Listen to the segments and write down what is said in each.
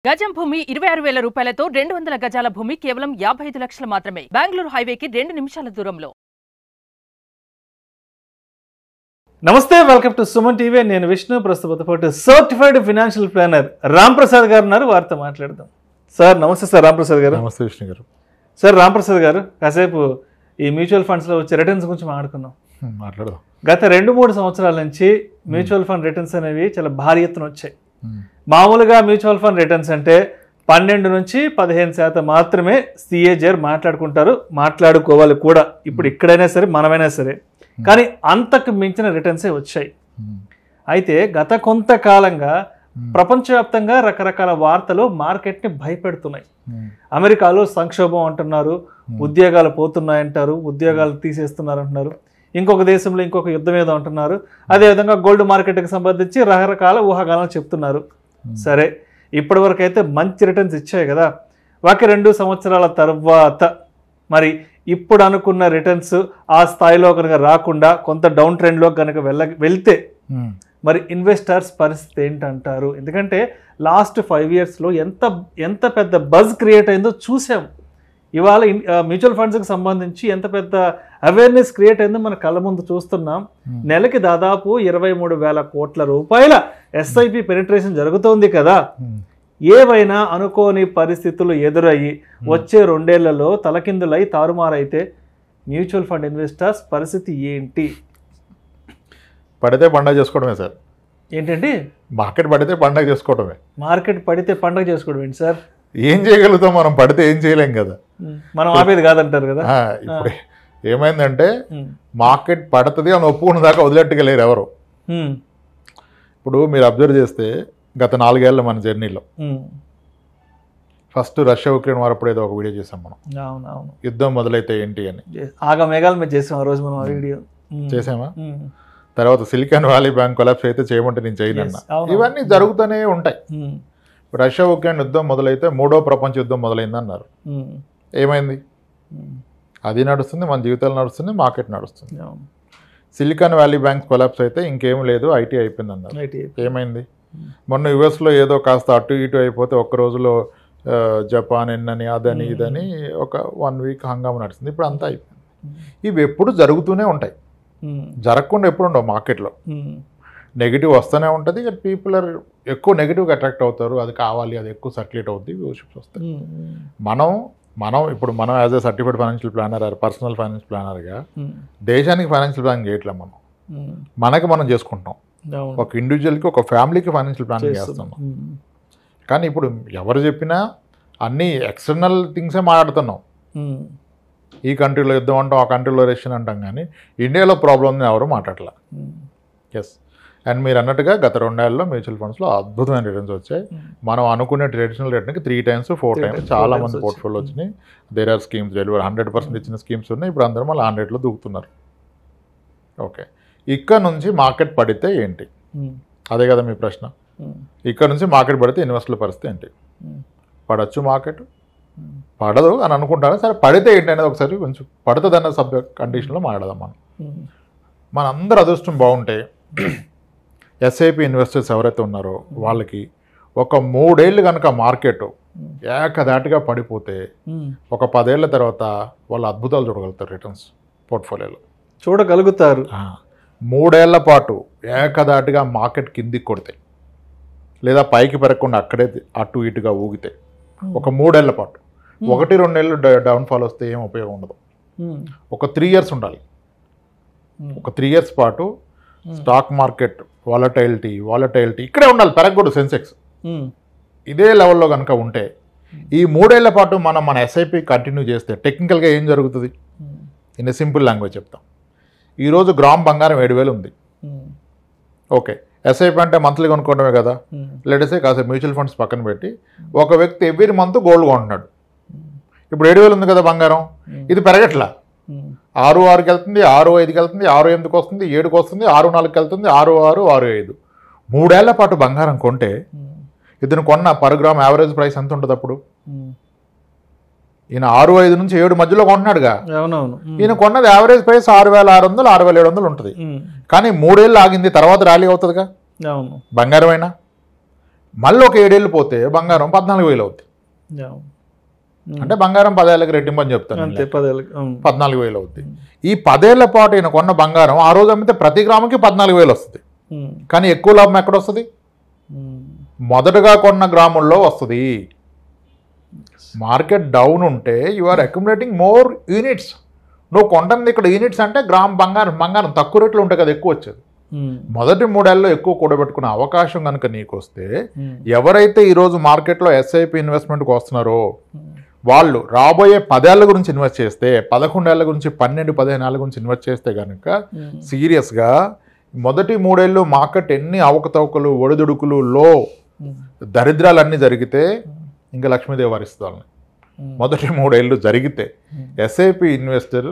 గజం భూమి 26,000 రూపాయలతో 200 గజాల భూమి కేవలం 55 లక్షలు మాత్రమే. బెంగళూరు హైవేకి 2 నిమిషాల దూరంలో. నమస్తే, వెల్కమ్ టు సుమన్ టీవీ. నేను విష్ణు. ప్రస్తుత పాటు certified financial planar Ram Prasad గారు ఉన్నారు. వారితో మాట్లాడదాం. సార్ నమస్తే. సార్ రామ్ ప్రసాద్ గారు. నమస్తే విష్ణు గారు. సార్ రామ్ ప్రసాద్ గారు, కాసేపు ఈ మ్యూచువల్ ఫండ్స్లో వచ్చే రిటర్న్స్ గురించి మాట్లాడుకున్నాం. మాట్లాడదాం. గత 2-3 సంవత్సరాల నుంచి మ్యూచువల్ ఫండ్ రిటర్న్స్ అనేవి చాలా భారీ ఎత్తున వచ్చాయి. మామూలుగా మ్యూచువల్ ఫండ్ రిటర్న్స్ అంటే 12 నుంచి 15% మాత్రమే సిఏజర్ మాట్లాడుకుంటారు, మాట్లాడుకోవాలి కూడా. ఇప్పుడు ఇక్కడైనా సరే, మనమైనా సరే. కానీ అంతకు మించిన రిటర్న్సే వచ్చాయి. అయితే గత కొంతకాలంగా ప్రపంచవ్యాప్తంగా రకరకాల వార్తలు మార్కెట్ని భయపెడుతున్నాయి. అమెరికాలో సంక్షోభం అంటున్నారు, ఉద్యోగాలు పోతున్నాయంటారు, ఉద్యోగాలు తీసేస్తున్నారు అంటున్నారు. ఇంకొక దేశంలో ఇంకొక యుద్ధం ఏదో అంటున్నారు. అదేవిధంగా గోల్డ్ మార్కెట్కి సంబంధించి రకరకాల ఊహాగానాలు చెప్తున్నారు. సరే, ఇప్పటి వరకు అయితే మంచి రిటర్న్స్ ఇచ్చాయి కదా. వాకి 2 సంవత్సరాల తర్వాత మరి ఇప్పుడు అనుకున్న రిటర్న్స్ ఆ స్థాయిలో కనుక రాకుండా కొంత డౌన్ ట్రెండ్లో కనుక వెళ్తే మరి ఇన్వెస్టర్స్ పరిస్థితి ఏంటంటారు? ఎందుకంటే లాస్ట్ 5 ఇయర్స్లో ఎంత పెద్ద బజ్ క్రియేట్ అయిందో చూసాం. ఇవాళ మ్యూచువల్ ఫండ్స్కి సంబంధించి ఎంత పెద్ద అవేర్నెస్ క్రియేట్ అయిందో మన కళ్ళ ముందు చూస్తున్నాం. నెలకి దాదాపు 23,000 కోట్ల రూపాయల ఎస్ఐపి పెనిట్రేషన్ జరుగుతోంది కదా. ఏవైనా అనుకోని పరిస్థితులు ఎదురయ్యి వచ్చే 2 ఏళ్లలో తలకిందులై తారుమారైతే మ్యూచువల్ ఫండ్ ఇన్వెస్టర్స్ పరిస్థితి ఏంటి? పడితే పండగ చేసుకోవడమే సార్. ఏంటండి? మార్కెట్ పడితే పండగ చేసుకోవడమే. మార్కెట్ పడితే పండగ చేసుకోవడం ఏంటి సార్? ఏం చేయగలుగుతాం మనం? పడితే ఏం చేయలేం కదా. మనం ఆపేది కాదంటారు కదా. ఇప్పుడు ఏమైందంటే మార్కెట్ పడుతుంది అని ఒప్పుకున్న దాకా వదిలేట్టుకెళ్ళారు ఎవరు. ఇప్పుడు మీరు అబ్జర్వ్ చేస్తే గత 4 ఏళ్ళ మన జర్నీలో ఫస్ట్ రష్యా ఉక్రెయిన్ వారు అప్పుడు ఏదో ఒక వీడియో చేసాం మనం. అవునవును. యుద్ధం మొదలైతే ఏంటి అని ఆగా మేఘాల మీద చేసాం ఆ రోజు మనం ఆ వీడియో చేసామా. తర్వాత సిలికాన్ వ్యాలీ బ్యాంక్ కొలాప్స్ అయితే చేయమంటే నేను చేయనన్నా. ఇవన్నీ జరుగుతూనే ఉంటాయి. రష్యా ఉక్రెయిన్ యుద్ధం మొదలైతే 3వ ప్రపంచ యుద్ధం మొదలైంది అన్నారు. ఏమైంది? అది నడుస్తుంది, మన జీవితాలు నడుస్తుంది, మార్కెట్ నడుస్తుంది. సిలికాన్ వ్యాలీ బ్యాంక్ కొలాప్స్ అయితే ఇంకేం లేదు, ఐటీ అయిపోయింది అన్నారు. ఏమైంది? మొన్న యుఎస్లో ఏదో కాస్త అటు ఇటు అయిపోతే ఒక్క రోజులో జపాన్ ఎన్నని అదని ఇదని ఒక 1 వీక్ హంగామా నడుస్తుంది. ఇప్పుడు అంతా అయిపోయింది. ఇవి ఎప్పుడు జరుగుతూనే ఉంటాయి, జరగకుండా ఎప్పుడు ఉండవు. మార్కెట్లో నెగిటివ్ వస్తూనే ఉంటుంది. పీపుల్ ఆర్ ఎక్కువ నెగిటివ్గా అట్రాక్ట్ అవుతారు. అది కావాలి, అది ఎక్కువ సర్క్యులేట్ అవుతుంది, వ్యూషిప్స్ వస్తాయి. మనం as a certified financial planner, personal financial ప్లానర్గా దేశానికి ఫైనాన్షియల్ ప్లానింగ్ చేయట్లేదు. మనకి మనం చేసుకుంటాం. ఒక ఇండివిజువల్కి, ఒక ఫ్యామిలీకి ఫైనాన్షియల్ ప్లానింగ్ చేస్తున్నాం. కానీ ఇప్పుడు ఎవరు చెప్పినా అన్నీ ఎక్స్టర్నల్ థింగ్సే మాట్లాడుతున్నాం. ఈ కంట్రీలో యుద్ధం అంటాం, ఆ కంట్రీలో రెషన్ అంటాం, కానీ ఇండియాలో ప్రాబ్లమ్ ఉందని ఎవరు మాట్లాడలే. ఎస్. అండ్ మీరు అన్నట్టుగా గత 2 ఏళ్ళలో మ్యూచువల్ ఫండ్స్లో అద్భుతమైన రిటర్న్స్ వచ్చాయి. మనం అనుకునే ట్రెడిషనల్ రేట్కి 3 times 4 times చాలా మంది పోర్ట్ఫోలియో వచ్చినాయి. దేర్ ఆర్ స్కీమ్స్ డెలివర్ 100% ఇచ్చిన స్కీమ్స్ ఉన్నాయి. ఇప్పుడు అందరూ మళ్ళీ 100లో దూకుతున్నారు. ఓకే, ఇక్కడ నుంచి మార్కెట్ పడితే ఏంటి? అదే కదా మీ ప్రశ్న. ఇక్కడ నుంచి మార్కెట్ పడితే ఇన్వెస్టర్ల పరిస్థితి ఏంటి? పడచ్చు మార్కెట్, పడదు అని అనుకుంటారు. సరే, పడితే ఏంటి అనేది ఒకసారి కొంచెం పడుతుంది అన్న సబ్జెక్ట్ కండిషన్లో మాట్లాడదాం. మనందరూ అదృష్టం బాగుంటే ఎస్ఐపి ఇన్వెస్టర్స్ ఎవరైతే ఉన్నారో వాళ్ళకి ఒక 3 ఏళ్ళు కనుక మార్కెట్ ఏకదాటిగా పడిపోతే ఒక 10 ఏళ్ల తర్వాత వాళ్ళు అద్భుతాలు చూడగలుగుతారు. రిటర్న్స్ పోర్ట్ఫోలియోలో చూడగలుగుతారు. 3 ఏళ్ల పాటు ఏకదాటిగా మార్కెట్ కిందికి కొడితే, లేదా పైకి పెరగకుండా అక్కడే అటు ఇటుగా ఊగితే ఒక 3 ఏళ్ల పాటు, 1-2 ఏళ్ళు డౌన్ఫాల్ వస్తే ఏం ఉపయోగం ఉండదు. ఒక 3 years ఉండాలి. ఒక 3 years పాటు స్టాక్ మార్కెట్ వాలటైలిటీ ఇక్కడే ఉండాలి, పెరగకూడదు. సెన్సెక్స్ ఇదే లెవెల్లో కనుక ఉంటే ఈ 3 ఏళ్ల పాటు మన ఎస్ఐపి కంటిన్యూ చేస్తే టెక్నికల్గా ఏం జరుగుతుంది? ఇన్ సింపుల్ లాంగ్వేజ్ చెప్తాం. ఈరోజు గ్రామ్ బంగారం 7,000 ఉంది. ఓకే, ఎస్ఐపి అంటే మంత్లీ కొనుక్కోవడమే కదా. లేటెస్ట్ కాసేపు మ్యూచువల్ ఫండ్స్ పక్కన పెట్టి ఒక వ్యక్తి ఎవ్రీ మంత్ గోల్డ్ కొంటున్నాడు. ఇప్పుడు 7,000 ఉంది కదా బంగారం, ఇది పెరగట్లా. 6,6కి వెళ్తుంది, 6,5కి వెళ్తుంది, 6,8కి వస్తుంది, 7కి వస్తుంది, 6,4కి వెళ్తుంది, 6,6, 6,5. 3 ఏళ్ల పాటు బంగారం కొంటే ఇతను కొన్న పర్ గ్రామ్ యావరేజ్ ప్రైస్ ఎంత ఉంటుంది? అప్పుడు ఈయన 6,5 నుంచి 7 మధ్యలో కొంటున్నాడుగా. ఈయన కొన్నది యావరేజ్ ప్రైస్ 6,600, 6,700 ఉంటుంది. కానీ 3 ఏళ్ళు ఆగింది, తర్వాత ర్యాలీ అవుతుందిగా బంగారం అయినా. మళ్ళీ ఒక 7 ఏళ్ళు పోతే బంగారం 14,000 అవుతుంది. అంటే బంగారం 10 ఏళ్ళకి రెట్టింపు అని చెప్తాను, 14,000 అవుతుంది. ఈ 10 ఏళ్ల పాటు ఈయన కొన్న బంగారం ఆ రోజు అమ్మితే ప్రతి గ్రాముకి 14,000 వస్తుంది. కానీ ఎక్కువ లాభం ఎక్కడ వస్తుంది? మొదటగా కొన్న గ్రాముల్లో వస్తుంది. మార్కెట్ డౌన్ ఉంటే you are accumulating more units. నువ్వు కొంటుంది ఇక్కడ యూనిట్స్ అంటే గ్రామ్ బంగారం తక్కువ రేట్లు ఉంటాయి కదా, ఎక్కువ వచ్చేది. మొదటి 3 ఏళ్ళలో ఎక్కువ కూడబెట్టుకునే అవకాశం కనుక నీకు వస్తే, ఎవరైతే ఈరోజు మార్కెట్లో ఎస్ఐపి ఇన్వెస్ట్మెంట్కి వస్తున్నారో వాళ్ళు రాబోయే 10 ఏళ్ల గురించి ఇన్వెస్ట్ చేస్తే, 11 ఏళ్ల గురించి 12-15 ఏళ్ల గురించి ఇన్వెస్ట్ చేస్తే కనుక సీరియస్గా మొదటి 3 ఏళ్ళు మార్కెట్ ఎన్ని అవకతవకలు, ఒడిదుడుకులు, దరిద్రాలన్నీ జరిగితే ఇంకా లక్ష్మీదేవి వారిస్తుంది వాళ్ళని. మొదటి 3 ఏళ్ళు జరిగితే ఎస్ఐపి ఇన్వెస్టర్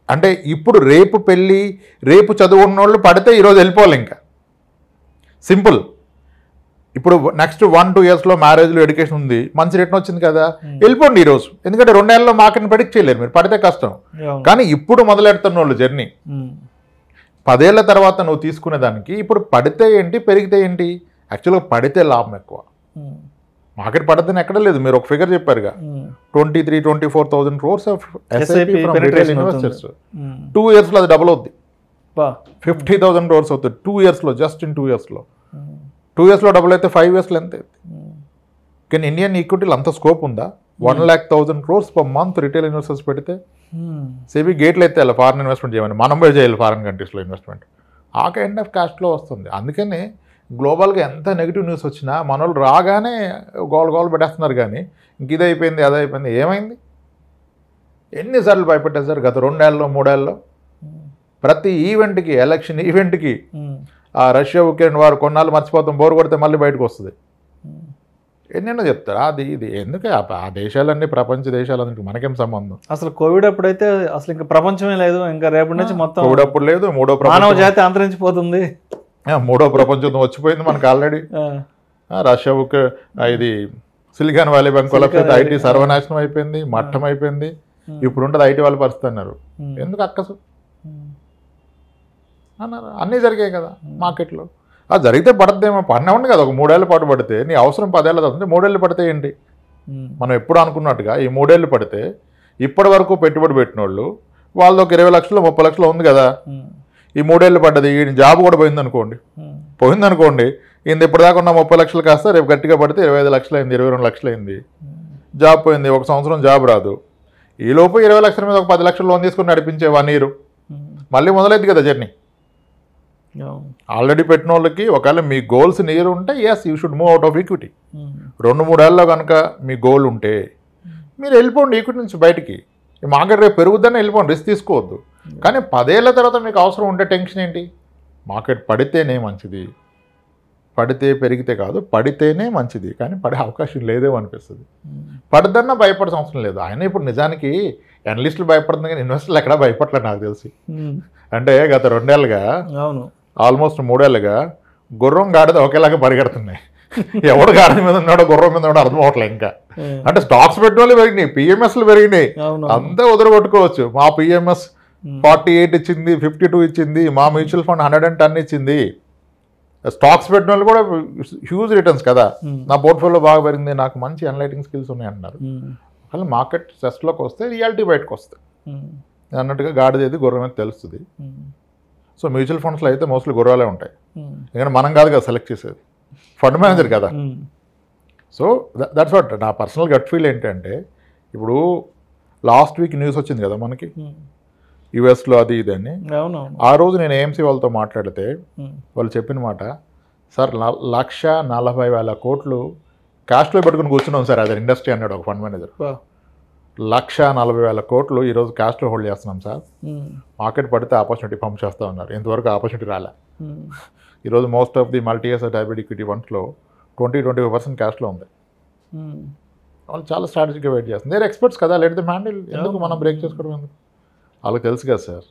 అంటే ఇప్పుడు రేపు పెళ్ళి, రేపు చదువుకున్న వాళ్ళు పడితే ఈరోజు వెళ్ళిపోవాలి. ఇంకా సింపుల్. ఇప్పుడు నెక్స్ట్ 1-2 ఇయర్స్లో మ్యారేజ్లో ఎడ్యుకేషన్ ఉంది, మంచి రిటర్న్ వచ్చింది కదా, వెళ్ళిపోండి ఈరోజు. ఎందుకంటే 2 ఏళ్ళలో మార్కెట్ని ప్రెడిక్ట్ చేయలేరు, మీరు పడితే కష్టం. కానీ ఇప్పుడు మొదలెడుతున్న వాళ్ళు జర్నీ 10 ఏళ్ల తర్వాత నువ్వు తీసుకునే దానికి ఇప్పుడు పడితే ఏంటి, పెరిగితే ఏంటి? యాక్చువల్గా పడితే లాభం ఎక్కువ. మార్కెట్ పడదని ఎక్కడ లేదు. మీరు ఒక ఫిగర్ చెప్పారుగా, 23,000-24,000 crores of SIP from retail investors. 2 ఇయర్స్లో అది డబుల్ అవుద్ది, 50,000 crores అవుతుంది 2 ఇయర్స్లో, జస్ట్ ఇన్ 2 ఇయర్స్లో. 2 ఇయర్స్లో డబుల్ అయితే 5 ఇయర్స్లో ఎంత అవుతుంది? కానీ ఇండియన్ ఈక్విటీలో అంత స్కోప్ ఉందా? 1,00,000 crores per month retail investors పెడితే సేబీ గేట్లు అయితే అలా ఫారెన్ ఇన్వెస్ట్మెంట్ చేయమని, మనం పోయి చేయాలి ఫారెన్ కంట్రీస్లో ఇన్వెస్ట్మెంట్. ఆ కైండ్ ఆఫ్ క్యాష్లో వస్తుంది. అందుకని గ్లోబల్గా ఎంత నెగిటివ్ న్యూస్ వచ్చినా మన వాళ్ళు రాగానే గోల్ పెట్టేస్తున్నారు. కానీ ఇంక ఇది అయిపోయింది, అది అయిపోయింది. ఏమైంది? ఎన్నిసార్లు భయపెట్టేశారు గత 2 ఏళ్ళలో 3 ఏళ్ళలో? ప్రతి ఈవెంట్కి, ఎలక్షన్ ఈవెంట్కి, ఆ రష్యా ఉక్రెయిన్ వారు కొన్నాళ్ళు మర్చిపోతాం, బోరు కొడితే మళ్ళీ బయటకు వస్తుంది. ఎన్నెన్నో చెప్తారు. అది ఇది ఎందుకే? ఆ దేశాలన్నీ ప్రపంచ దేశాలన్నింటికి మనకేం సంబంధం? అసలు కోవిడ్ అప్పుడైతే అసలు ఇంకా ప్రపంచమే లేదు. ఇంకా రేపటి నుంచి మొత్తం కోవిడ్ అప్పుడు లేదు. మానవ జాతి అంతరించిపోతుంది. 3వ ప్రపంచ యుద్ధం వచ్చిపోయింది మనకు ఆల్రెడీ. రష్యా ఇది సిలికాన్ వ్యాలీ బ్యాంక్ వల్ల ఐటీ సర్వనాశనం అయిపోయింది, మట్టం అయిపోయింది. ఇప్పుడు ఉంటుంది ఐటీ వాళ్ళ పరిస్థితి అన్నారు. ఎందుకు అక్కసు అన్నారు? అన్నీ జరిగాయి కదా మార్కెట్లో. అది జరిగితే పడద్దేమో, పడినవ్వండి కదా. ఒక 3 ఏళ్ళ పాటు పడితే నీ అవసరం 10 ఏళ్ళ తర్వాత 3 ఏళ్ళు పడితే ఏంటి? మనం ఎప్పుడు అనుకున్నట్టుగా ఈ 3 ఏళ్ళు పడితే ఇప్పటి వరకు పెట్టుబడి పెట్టిన వాళ్ళు వాళ్ళది ఒక 20 లక్షలు 30 లక్షలు ఉంది కదా. ఈ 3 ఏళ్ళు పడ్డది, ఈ జాబ్ కూడా పోయిందనుకోండి, ఈయన ఇప్పటిదాకా ఉన్న 30 లక్షలు కాస్త రేపు గట్టిగా పడితే 25 లక్షలు అయింది, 22 లక్షలు అయింది. జాబ్ పోయింది, 1 సంవత్సరం జాబ్ రాదు. ఈలోపు 20 లక్షల మీద ఒక 10 లక్షలు లోన్ తీసుకుని నడిపించే 1 year మళ్ళీ మొదలైంది కదా జర్నీ. ఆల్రెడీ పెట్టిన వాళ్ళకి ఒకవేళ మీ గోల్స్ నియర్ ఉంటే yes you should move out of equity. 2-3 ఏళ్ళలో కనుక మీ గోల్ ఉంటే మీరు వెళ్ళిపోండి ఈక్విటీ నుంచి బయటికి. మార్కెట్ రేపు పెరుగుద్దని వెళ్ళిపోండి, రిస్క్ తీసుకోవద్దు. కానీ 10 ఏళ్ళ తర్వాత మీకు అవసరం ఉంటే టెన్షన్ ఏంటి? మార్కెట్ పడితేనే మంచిది, పడితే పెరిగితే కాదు, పడితేనే మంచిది. కానీ పడే అవకాశం లేదేమో అనిపిస్తుంది. పడదన్నా భయపడే అవసరం లేదు. ఆయన ఇప్పుడు నిజానికి అనలిస్టులు భయపడుతుంది కానీ ఇన్వెస్టర్లు ఎక్కడా భయపడలేదు నాకు తెలిసి. అంటే గత 2 ఏళ్ళుగా, ఆల్మోస్ట్ 3 ఏళ్ళుగా గుర్రం గాడిద ఒకేలాగా పరిగెడుతున్నాయి. ఎవడు గాడిద మీద ఉన్నాడో గుర్రం మీద ఉన్నాడో అర్థం అవట్లేదు ఇంకా. అంటే స్టాక్స్ పెట్టిన వాళ్ళు పెరిగినాయి, పిఎంఎస్లు పెరిగినాయి, అంతా వదిలిపెట్టుకోవచ్చు. మా పిఎంఎస్ 48 ఇచ్చింది, 52 ఇచ్చింది, మా మ్యూచువల్ ఫండ్ 110 ఇచ్చింది. స్టాక్స్ పెట్టిన వాళ్ళు కూడా హ్యూజ్ రిటర్న్స్ కదా. నా పోర్ట్ఫోలియో బాగా పెరిగింది, నాకు మంచి అనలైటింగ్ స్కిల్స్ ఉన్నాయి అంటున్నారు. అసలు మార్కెట్ సెస్ట్లోకి వస్తే రియాలిటీ బయటకు వస్తుంది అన్నట్టుగా. గాడిదేది గుర్రం అనేది తెలుస్తుంది. సో మ్యూచువల్ ఫండ్స్లో అయితే మోస్ట్లీ గుర్రాలే ఉంటాయి. ఎందుకంటే మనం కాదు కదా సెలెక్ట్ చేసేది, ఫండ్ మేనేజర్ కదా. సో దట్స్ వాట్ నా పర్సనల్ గట్ ఫీల్ ఏంటంటే, ఇప్పుడు లాస్ట్ వీక్ న్యూస్ వచ్చింది కదా మనకి యుఎస్లో అది ఇది అని. ఆ రోజు నేను ఏఎంసీ వాళ్ళతో మాట్లాడితే వాళ్ళు చెప్పిన మాట, సార్ 1,40,000 కోట్లు క్యాష్లో పెట్టుకుని కూర్చున్నాం సార్, అదే ఇండస్ట్రీ అన్నాడు ఒక ఫండ్ మేనేజర్. 1,40,000 కోట్లు ఈరోజు క్యాష్లో హోల్డ్ చేస్తున్నాం సార్, మార్కెట్ పడితే ఆపర్చునిటీ పంప్ చేస్తూ ఉన్నారు. ఇంతవరకు ఆపర్చునిటీ రాలే. ఈరోజు most of the multi asset hybrid equity ఫండ్స్లో 20-25% క్యాష్లో ఉంది. వాళ్ళు చాలా స్ట్రాటజీగా వెయిట్ చేస్తుంది. దేర్ ఎక్స్పర్ట్స్ కదా, లెట్ ది హ్యాండిల్. ఎందుకు మనం బ్రేక్ చేసుకోవడం ఎందుకు? వాళ్ళకి తెలుసు కదా సార్,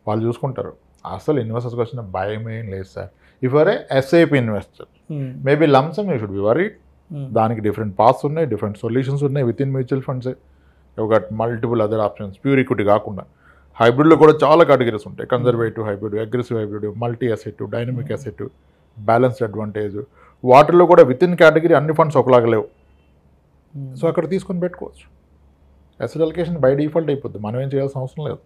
వాళ్ళు చూసుకుంటారు. అసలు ఇన్వెస్టర్స్కి వచ్చిన భయం ఏం లేదు sir. If are a SIP investor maybe lump sum you should be worried. దానికి డిఫరెంట్ పాత్స్ ఉన్నాయి, డిఫరెంట్ సొల్యూషన్స్ ఉన్నాయి విత్ ఇన్ మ్యూచువల్ ఫండ్స్. ఒక multiple other options, pure equity కాకుండా హైబ్రిడ్లో కూడా చాలా కేటగిరీస్ ఉంటాయి. Conservative hybrid, aggressive hybrid, multi asset, dynamic asset, balanced advantage, వాటిల్లో కూడా విత్ ఇన్ కేటగిరీ అన్ని ఫండ్స్ ఒకలాగా లేవు. సో అక్కడ తీసుకొని పెట్టుకోవచ్చు. అసెట్ అలొకేషన్ బై డిఫాల్ట్ అయిపోద్ది, మనం ఏం చేయాల్సిన అవసరం లేదు.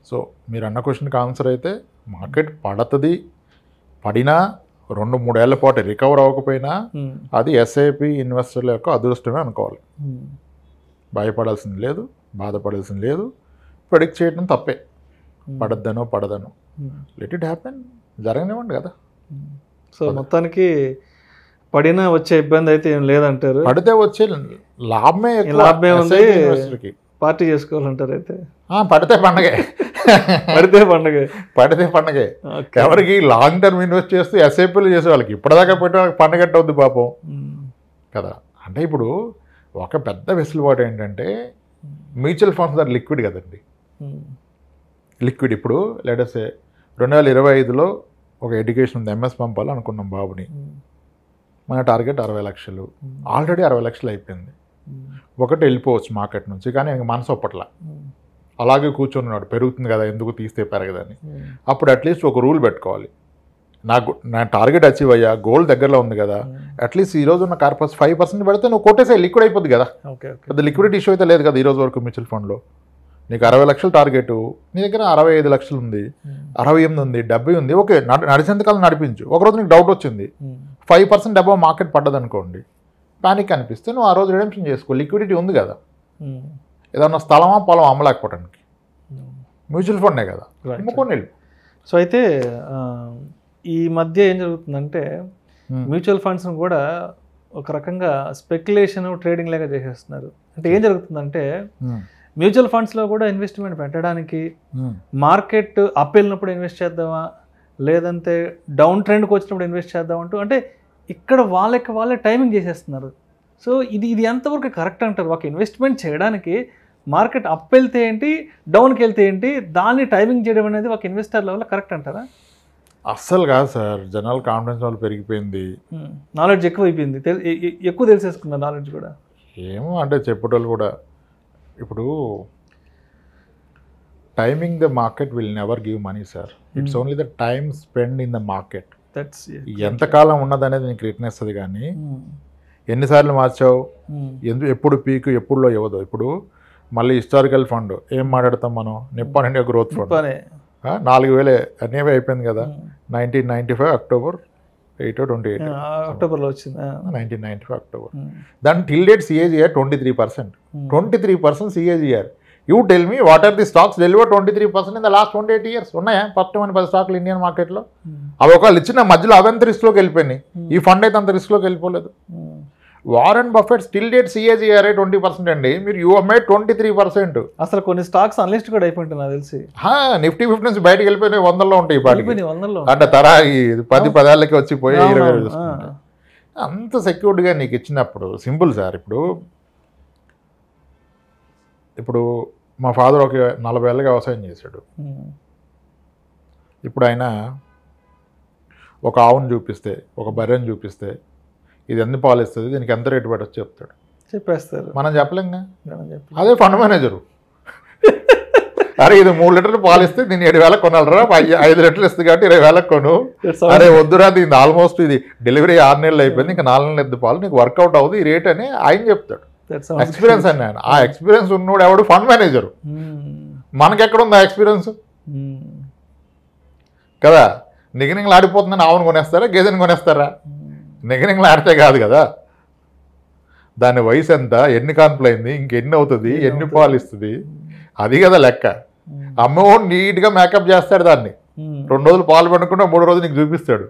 సో మీరు అన్న క్వశ్చన్కి ఆన్సర్ అయితే మార్కెట్ పడుతుంది, పడినా 2-3 ఏళ్ల పాటు రికవర్ అవ్వకపోయినా అది ఎస్ఐపి ఇన్వెస్టర్ల యొక్క అదృష్టమే అనుకోవాలి. భయపడాల్సింది లేదు, బాధపడాల్సింది లేదు, ప్రెడిక్ట్ చేయడం తప్పే. పడదనో లెట్ ఇట్ హ్యాపెన్, జరగనివ్వండి కదా. సో మొత్తానికి పడినా వచ్చే ఇబ్బంది అయితే ఏం లేదంటారు. పడితే వచ్చే లాభమే ఉంది, పార్టీ చేసుకోవాలంటారు. అయితే పడితే పండగే, పడితే పండగే. ఎవరికి లాంగ్ టర్మ్ ఇన్వెస్ట్ చేస్తూ ఎస్ఐపీలు చేసే వాళ్ళకి ఇప్పటిదాకా పెట్టే వాళ్ళకి పండగట్టు అవుద్ది పాపం కదా. అంటే ఇప్పుడు ఒక పెద్ద వెసులుబాటు ఏంటంటే మ్యూచువల్ ఫండ్స్ ఆర్ లిక్విడ్ కదండి. లిక్విడ్ ఇప్పుడు లెటస్ 2025లో ఒక ఎడ్యుకేషన్ ఉంది, ఎంఎస్ పంపాలి అనుకున్నాం బాబుని. మన టార్గెట్ 60 లక్షలు, ఆల్రెడీ 60 లక్షలు అయిపోయింది. ఒకటి వెళ్ళిపోవచ్చు మార్కెట్ నుంచి, కానీ ఇంక మనసు ఒప్పట్లా, అలాగే కూర్చొని పెరుగుతుంది కదా ఎందుకు తీస్తే పెరగదని. అప్పుడు అట్లీస్ట్ ఒక రూల్ పెట్టుకోవాలి, నా టార్గెట్ అచీవ్ అయ్యా, గోల్ దగ్గరలో ఉంది కదా, అట్లీస్ట్ ఈ రోజు ఉన్న కార్పస్ 5% పెడితే నువ్వు కొట్టేసే లిక్విడ్ అయిపోద్ది కదా. పెద్ద లిక్విడిటీ ఇష్యూ అయితే లేదు కదా ఈ రోజు వరకు మ్యూచువల్ ఫండ్లో. నీకు 60 లక్షలు టార్గెట్, నీ దగ్గర 65 లక్షలు ఉంది, 68 ఉంది, 70 ఉంది, ఓకే నడిచేంతకాలం నడిపించు. ఒకరోజు నీకు డౌట్ వచ్చింది, 5% అబౌవ్ మార్కెట్ పడ్డది అనుకోండి, ప్యానిక్ అనిపిస్తే నువ్వు ఆ రోజు రిడెంప్షన్ చేసుకో, లిక్విడిటీ ఉంది కదా. ఏదన్నా స్థలమా పొలం అమ్మలేకపోవడానికి, మ్యూచువల్ ఫండే కదా, అమ్ముకొని. సో అయితే ఈ మధ్య ఏం జరుగుతుందంటే మ్యూచువల్ ఫండ్స్ను కూడా ఒక రకంగా స్పెక్యులేషన్ ట్రేడింగ్ లాగా చేసేస్తున్నారు. అంటే ఏం జరుగుతుందంటే మ్యూచువల్ ఫండ్స్లో కూడా ఇన్వెస్ట్మెంట్ పెట్టడానికి మార్కెట్ అప్ వెళ్ళినప్పుడు ఇన్వెస్ట్ చేద్దామా, లేదంటే డౌన్ ట్రెండ్కి వచ్చినప్పుడు ఇన్వెస్ట్ చేద్దాం అంటూ, అంటే ఇక్కడ వాళ్ళే టైమింగ్ చేసేస్తున్నారు. సో ఇది ఎంతవరకు కరెక్ట్ అంటారు? ఒక ఇన్వెస్ట్మెంట్ చేయడానికి మార్కెట్ అప్ వెళ్తే ఏంటి, డౌన్కి వెళ్తే ఏంటి, దాన్ని టైమింగ్ చేయడం అనేది ఒక ఇన్వెస్టర్ లెవెల్లో కరెక్ట్ అంటారా? అస్సలు కాదు సార్. జనరల్ కాన్ఫిడెన్స్ వాళ్ళు పెరిగిపోయింది, నాలెడ్జ్ ఎక్కువ అయిపోయింది, ఎక్కువ తెలిసేసుకున్నారు నాలెడ్జ్ కూడా. ఏమో అంటే చెప్పేటోళ్ళు కూడా ఇప్పుడు timing the market will never give money sir, it's only the time spend in the market. ఎంతకాలం ఉన్నదనేది నీకు రిటర్న్ ఇస్తుంది, కానీ ఎన్నిసార్లు మార్చావు, ఎప్పుడు పీక్ ఎప్పుడు లో ఇవ్వదు. ఇప్పుడు మళ్ళీ హిస్టారికల్ ఫండ్ ఏం మాట్లాడతాం మనం, నిప్పాన్ ఇండియా గ్రోత్ ఫండ్ 4000 అనేవి అయిపోయింది కదా, 1995 అక్టోబర్ 28 అక్టోబర్లో వచ్చింది, 1995 అక్టోబర్. దాని till date CAGR 23% CAGR. You tell me what are the stocks deliver 23% in the last 28 years? ఉన్నాయా 10 స్టాక్లు ఇండియన్ మార్కెట్లో? అవి ఒకవేళ ఇచ్చిన మధ్యలో అవంత రిస్క్లోకి వెళ్ళిపోయినాయి, ఈ ఫండ్ అయితే అంత రిస్క్లోకి వెళ్ళిపోలేదు. Warren Buffett still date CAGR 20% అండి, మీరు యూ మేడ్ 23%. అసలు కొన్ని స్టాక్స్ అన్లిస్ట్ కూడా అయిపోయింది నాకు తెలిసి. నిఫ్టీ 50 నుంచి బయటకు వెళ్ళిపోయినాయి, 100లో ఉంటాయి పాటికి, అంటే తరా 10 ఏళ్ళకి వచ్చిపోయి 20 అంత సెక్యూర్డ్గా నీకు ఇచ్చినప్పుడు సింపుల్ సార్. ఇప్పుడు మా ఫాదర్ ఒక 40 ఏళ్ళకి వ్యవసాయం చేశాడు. ఇప్పుడు ఆయన ఒక ఆవును చూపిస్తే, ఒక బర్రెని చూపిస్తే, ఇది ఎన్ని పాలు ఇస్తుంది, దీనికి ఎంత రేటు పెట్టచ్చు చెప్పేస్తారు, మనం చెప్పలేంగా. అదే ఫండ్ మేనేజరు, అరే ఇది 3 లీటర్లు పాలు ఇస్తే దీన్ని 7,000 కొనాలరా, 5 లీటర్లు ఇస్తుంది కాబట్టి 20,000 కొను, అరే వద్దురా దీన్ని ఆల్మోస్ట్ ఇది డెలివరీ 6 నెలలు అయిపోయింది, ఇంకా 4 నెలలు ఎద్దు పాలు, నీకు వర్కౌట్ అవుతుంది ఈ రేట్ అని ఆయన చెప్తాడు. ఎక్స్పీరియన్స్ అని ఆయన, ఆ ఎక్స్పీరియన్స్ ఉన్నోడు ఎవడు ఫండ్ మేనేజరు. మనకెక్కడుంది ఆ ఎక్స్పీరియన్స్ కదా. నిగనింగ్లు ఆడిపోతుందని ఆవును కొనేస్తారా, గేదెని కొనేస్తారా? నిగనింగ్లు ఆడితే కాదు కదా, దాని వయసు ఎంత, ఎన్ని కాన్పులు అయింది, ఇంకెన్ని అవుతుంది, ఎన్ని పాలు ఇస్తుంది, అది కదా లెక్క. అమ్మోడు నీట్గా మేకప్ చేస్తాడు దాన్ని, 2 రోజులు పాలు పండుకుంటే 3వ రోజు నీకు చూపిస్తాడు.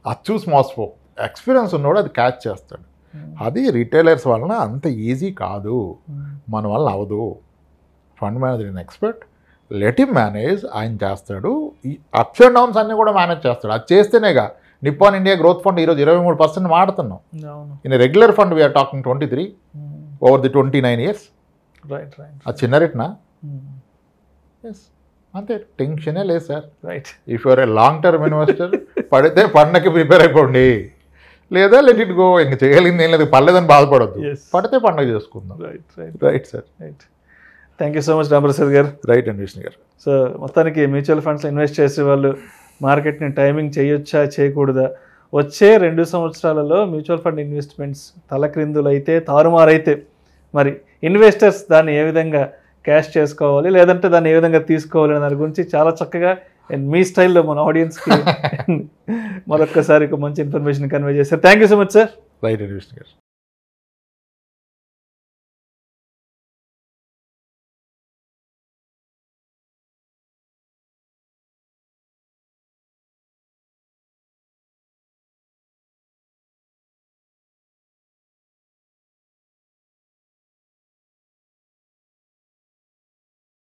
అది చూసి మోసపో. ఎక్స్పీరియన్స్ ఉన్నోడు అది క్యాచ్ చేస్తాడు. అది రిటైలర్స్ వలన అంత ఈజీ కాదు, మన వల్ల అవదు. Fund manager in expert, let him manage, ఆయన చేస్తాడు. ఈ అప్స్ అండ్ డౌన్స్ అన్నీ కూడా మేనేజ్ చేస్తాడు. అది చేస్తేనేగా నిప్పాన్ ఇండియా గ్రోత్ ఫండ్ ఈరోజు 23% మాడుతున్నాం. In regular fund we are talking 23 over the 29 years. అది చిన్న రేట్నా? ఎస్, అంతే, టెన్షనే లేదు sir. If you are a long term investor, పడితే పండగకి ప్రిపేర్ అయిపోండి, లేదా లెట్ ఇట్ గో. ఇంక చేయగలిగింది ఏం లేదు, పర్లేదని బాధపడద్దు, పడితే పండగ చేసుకుందాం. Right sir. Thank you so much Ramprasad గారు. రైట్ అండి విష్ణు గారు. సో మొత్తానికి మ్యూచువల్ ఫండ్స్లో ఇన్వెస్ట్ చేసే వాళ్ళు మార్కెట్ని టైమింగ్ చేయొచ్చా చేయకూడదా, వచ్చే 2 సంవత్సరాలలో మ్యూచువల్ ఫండ్ ఇన్వెస్ట్మెంట్స్ తలక్రిందులైతే తారుమారైతే మరి ఇన్వెస్టర్స్ దాన్ని ఏ విధంగా క్యాష్ చేసుకోవాలి, లేదంటే దాన్ని ఏ విధంగా తీసుకోవాలి అనే దాని గురించి చాలా చక్కగా మీ స్టైల్లో మన ఆడియన్స్కి మరొక్కసారి ఒక మంచి ఇన్ఫర్మేషన్ కన్వే చేశారు. Thank you so much sir. Right.